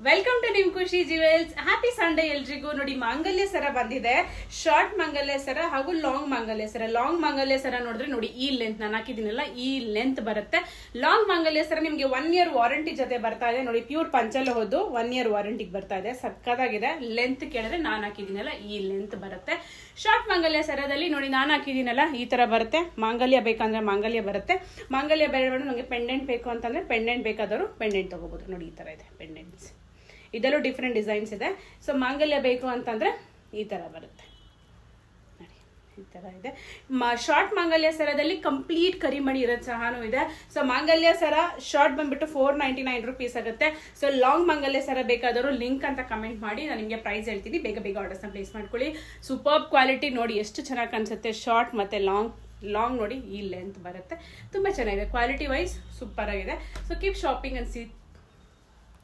Welcome to ನಿಮ್ ಖುಷಿ jewels. Happy Sunday ಎಲ್ರಿಗೂ. ನೋಡಿ, ಮಾಂಗಲ್ಯ ಸರ ಬಂದಿದೆ. ಶಾರ್ಟ್ ಮಾಂಗಲ್ಯ ಸರ ಹಾಗೂ ಲಾಂಗ್ ಮಾಂಗಲ್ಯ ಸರ. ಲಾಂಗ್ ಮಾಂಗಲ್ಯ ಸರ ನೋಡಿದ್ರೆ ನೋಡಿ, ಈ ಲೆಂತ್ ನಾನು ಹಾಕಿದ್ದೀನಲ್ಲ, ಈ ಲೆಂತ್ ಬರುತ್ತೆ. ಲಾಂಗ್ ಮಾಂಗಲ್ಯ ಸರ ನಿಮ್ಗೆ 1 year ವಾರಂಟಿ ಜೊತೆ ಬರ್ತಾ ಇದೆ. ನೋಡಿ, ಪ್ಯೂರ್ ಪಂಚಲ್ ಹೋದು 1 year ವಾರಂಟಿಗೆ ಬರ್ತಾ ಇದೆ. ಸಕ್ಕದಾಗಿದೆ. ಲೆಂತ್ ಕೇಳಿದ್ರೆ ನಾನು ಹಾಕಿದ್ದೀನಲ್ಲ, ಈ ಲೆಂತ್ ಬರುತ್ತೆ. ಶಾರ್ಟ್ ಮಾಂಗಲ್ಯ ಸರದಲ್ಲಿ ನೋಡಿ, ನಾನು ಹಾಕಿದ್ದೀನಲ್ಲ, ಈ ತರ ಬರುತ್ತೆ. ಮಾಂಗಲ್ಯ ಬೇಕಂದ್ರೆ ಮಾಂಗಲ್ಯ ಬರುತ್ತೆ. ಮಾಂಗಲ್ಯ ಬೇಡ, ನನಗೆ ಪೆಂಡೆಂಟ್ ಬೇಕು ಅಂತಂದ್ರೆ ಪೆಂಡೆಂಟ್ ಬೇಕಾದವರು ಪೆಂಡೆಂಟ್ ತಗೋಬಹುದು. ನೋಡಿ, ಈ ತರ ಇದೆ ಪೆಂಡೆಂಟ್ಸ್. ಇದರಲ್ಲೂ ಡಿಫ್ರೆಂಟ್ ಡಿಸೈನ್ಸ್ ಇದೆ. ಸೊ ಮಾಂಗಲ್ಯ ಬೇಕು ಅಂತಂದ್ರೆ ಈ ತರ ಬರುತ್ತೆ. ನೋಡಿ, ಈ ತರ ಇದೆ. ಶಾರ್ಟ್ ಮಾಂಗಲ್ಯ ಸರದಲ್ಲಿ ಕಂಪ್ಲೀಟ್ ಕರಿಮಣಿ ಇರೋದು ಸಹನೂ ಇದೆ. ಸೊ ಮಾಂಗಲ್ಯ ಸರ ಶಾರ್ಟ್ ಬಂದ್ಬಿಟ್ಟು 499 rupees ಆಗುತ್ತೆ. ಸೊ ಲಾಂಗ್ ಮಾಂಗಲ್ಯ ಸರ ಬೇಕಾದವರು ಲಿಂಕ್ ಅಂತ ಕಮೆಂಟ್ ಮಾಡಿ, ನಾನು ನಿಮಗೆ ಪ್ರೈಸ್ ಹೇಳ್ತೀನಿ. ಬೇಗ ಬೇಗ ಆರ್ಡರ್ಸ್ನ ಪ್ಲೇಸ್ ಮಾಡ್ಕೊಳ್ಳಿ. ಸೂಪರ್ ಕ್ವಾಲಿಟಿ ನೋಡಿ, ಎಷ್ಟು ಚೆನ್ನಾಗಿ ಕಾಣಿಸುತ್ತೆ. ಶಾರ್ಟ್ ಮತ್ತೆ ಲಾಂಗ್ ನೋಡಿ, ಈ ಲೆಂತ್ ಬರುತ್ತೆ. ತುಂಬಾ ಚೆನ್ನಾಗಿದೆ. ಕ್ವಾಲಿಟಿ ವೈಸ್ ಸೂಪರ್ ಆಗಿದೆ. So keep shopping and C